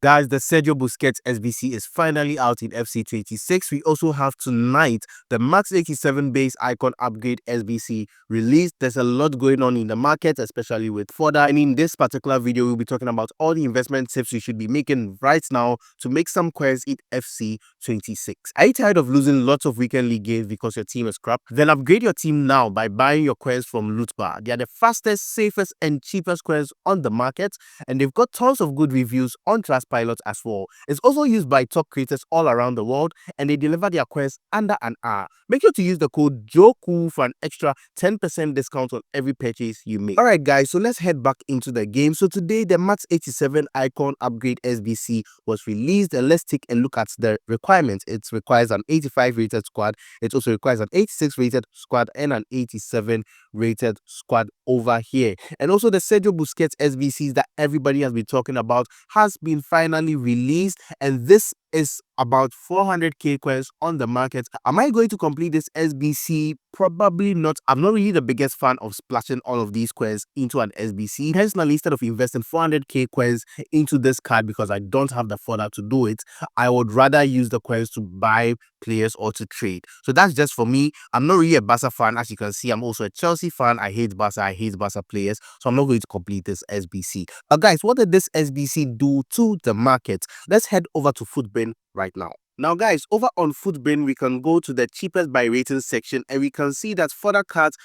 Guys, the Sergio Busquets SBC is finally out in FC 26. We also have tonight the Max 87 base icon upgrade SBC released. There's a lot going on in the market, especially with fodder. And in this particular video, we'll be talking about all the investment tips you should be making right now to make some coins in FC 26. Are you tired of losing lots of weekend league games because your team is crap? Then upgrade your team now by buying your coins from Loot Bar. They are the fastest, safest, and cheapest coins on the market, and they've got tons of good reviews on Trustpilot as well. It's also used by top creators all around the world, and they deliver their coins under an hour. Make sure to use the code JooKuu for an extra 10% discount on every purchase you make. Alright guys, so let's head back into the game. So today the Max 87 icon upgrade SBC was released, and let's take a look at the requirements. It requires an 85 rated squad. It also requires an 86 rated squad and an 87 rated squad over here. And also the Sergio Busquets SBCs that everybody has been talking about has been finally released, and this is about 400k coins on the market. Am I going to complete this SBC? Probably not. I'm not really the biggest fan of splashing all of these coins into an SBC. Personally, instead of investing 400k coins into this card because I don't have the fodder to do it, I would rather use the coins to buy players or to trade. So that's just for me. I'm not really a Barca fan. As you can see, I'm also a Chelsea fan. I hate Barca players, so I'm not going to complete this SBC. But guys, what did this SBC do to the market? Let's head over to Footbin right now. Now guys, over on Footbin, we can go to the cheapest by rating section, and we can see that fodder cards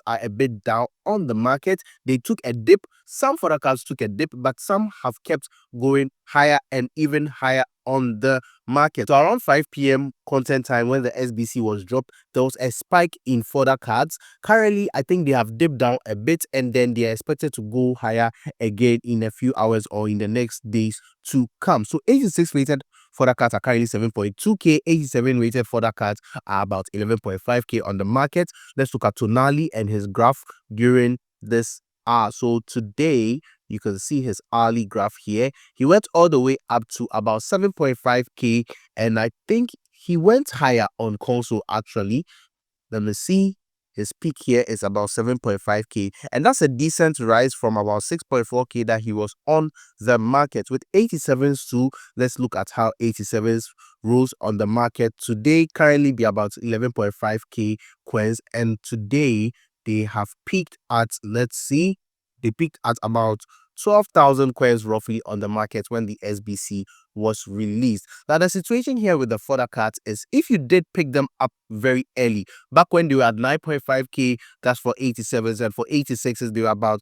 are a bit down on the market. They took a dip. Some fodder cards took a dip, but some have kept going higher and even higher on the market. So around 5 p.m. content time, when the SBC was dropped, there was a spike in fodder cards. Currently, I think they have dipped down a bit, and then they are expected to go higher again in a few hours or in the next days to come. So 86 rated fodder cards are currently 7.2k. 87 rated fodder cards are about 11.5k on the market. Let's look at Tonali and his graph during this hour. So today, you can see his hourly graph here. He went all the way up to about 7.5k, and I think he went higher on console actually. Let me see. His peak here is about 7.5k, and that's a decent rise from about 6.4k that he was on the market. With 87s too, let's look at how 87s rose on the market. Today currently be about 11.5k coins, and today they have peaked at, let's see, they peaked at about 12,000 coins roughly on the market when the SBC was released. Now the situation here with the fodder cards is, if you did pick them up very early, back when they were at 9.5k, that's for 87s, and for 86s they were about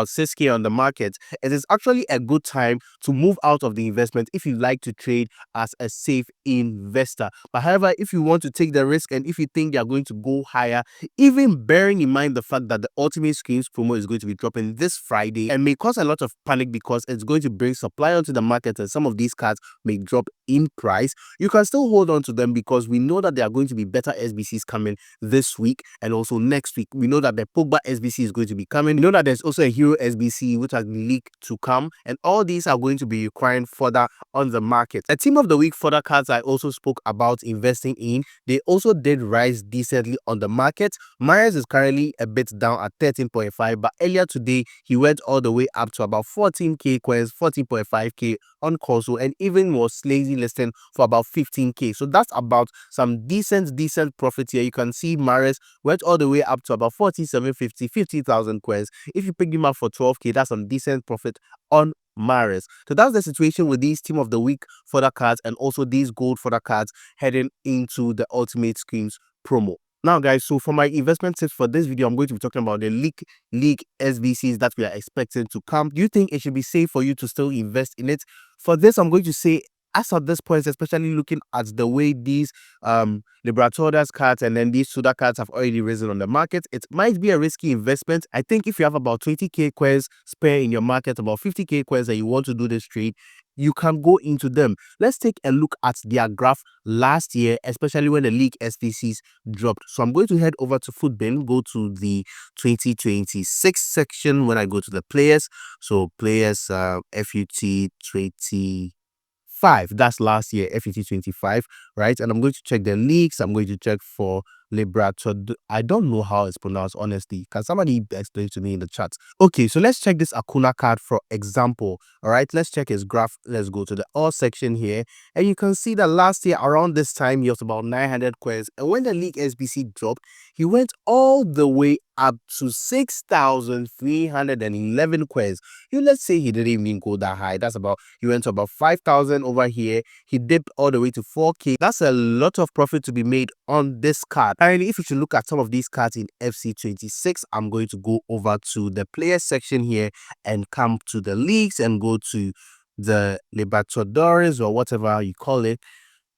6k on the market. It is actually a good time to move out of the investment if you like to trade as a safe investor. But however, if you want to take the risk and if you think they are going to go higher, even bearing in mind the fact that the Ultimate Screens promo is going to be dropping this Friday and may cause a lot of panic because it's going to bring supply onto the market and some of these cards may drop in price, you can still hold on to them because we know that there are going to be better SBCs coming this week and also next week. We know that the Pogba SBC is going to be coming. We know that there's also a Hero SBC which has leaked to come, and all these are going to be requiring fodder on the market. The team of the week fodder cards I also spoke about investing in, they also did rise decently on the market. Myers is currently a bit down at 13.5, but earlier today he went all the way up to about 14k coins, 14.5k on console, and even was lazy listing for about 15k. So that's about some decent profit here. You can see Mares went all the way up to about 50,000 coins. If you pick him up for 12k, that's some decent profit on Mares. So that's the situation with these team of the week fodder cards and also these gold fodder cards heading into the Ultimate Screens promo. Now guys, so for my investment tips for this video, I'm going to be talking about the league SBCs that we are expecting to come. Do you think it should be safe for you to still invest in it? For this, I'm going to say, as at this point, especially looking at the way these Libertadores cards and then these Suda cards have already risen on the market, it might be a risky investment. I think if you have about 20k coins spare in your market, about 50k coins, and you want to do this trade, you can go into them. Let's take a look at their graph last year, especially when the league SBCs dropped. So I'm going to head over to Footbin, go to the 2026 section. When I go to the players, so players FUT 25, that's last year, FUT 25, right? And I'm going to check the leagues. I'm going to check for Liberator. I don't know how it's pronounced, honestly. Can somebody explain to me in the chat? Okay, so let's check this Acuna card for example. All right, let's check his graph. Let's go to the all section here. And you can see that last year around this time, he was about 900 quests. And when the League SBC dropped, he went all the way up to 6,311 quests. Let's say he didn't even go that high. That's about, he went to about 5,000 over here. He dipped all the way to 4K. That's a lot of profit to be made on this card. Finally, if you should look at some of these cards in FC26, I'm going to go over to the players section here and come to the leagues and go to the Libertadores or whatever you call it.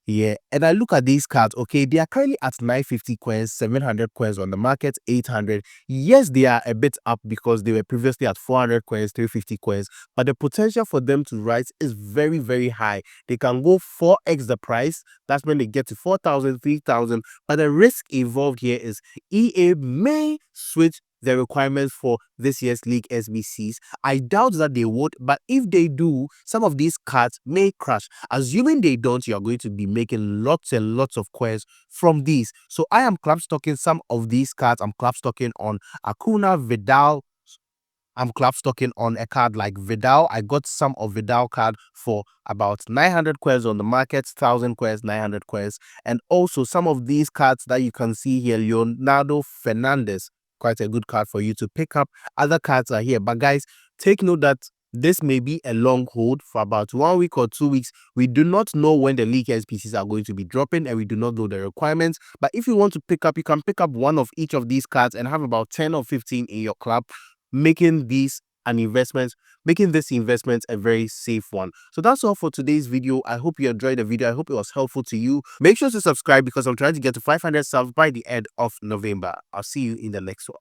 Yeah, and I look at these cards, okay, they are currently at 950 coins, 700 coins on the market, 800. Yes, they are a bit up because they were previously at 400 coins, 350 coins, but the potential for them to rise is very, very high. They can go 4x the price. That's when they get to 4,000, 3,000. But the risk involved here is EA may switch the requirements for this year's League SBCs. I doubt that they would, but if they do, some of these cards may crash. Assuming they don't, you're going to be making lots and lots of coins from these. So I am club stocking some of these cards. I'm club stocking on Acuna, Vidal. I'm club stocking on a card like Vidal. I got some of Vidal card for about 900 coins on the market, 1,000 coins, 900 coins. And also some of these cards that you can see here, Leonardo Fernandez, quite a good card for you to pick up. Other cards are here. But guys, take note that this may be a long hold for about 1 week or 2 weeks. We do not know when the League SPCs are going to be dropping and we do not know the requirements. But if you want to pick up, you can pick up one of each of these cards and have about 10 or 15 in your club, making these an investment, making this investment a very safe one. So that's all for today's video. I hope you enjoyed the video. I hope it was helpful to you. Make sure to subscribe because I'm trying to get to 500 subs by the end of November. I'll see you in the next one.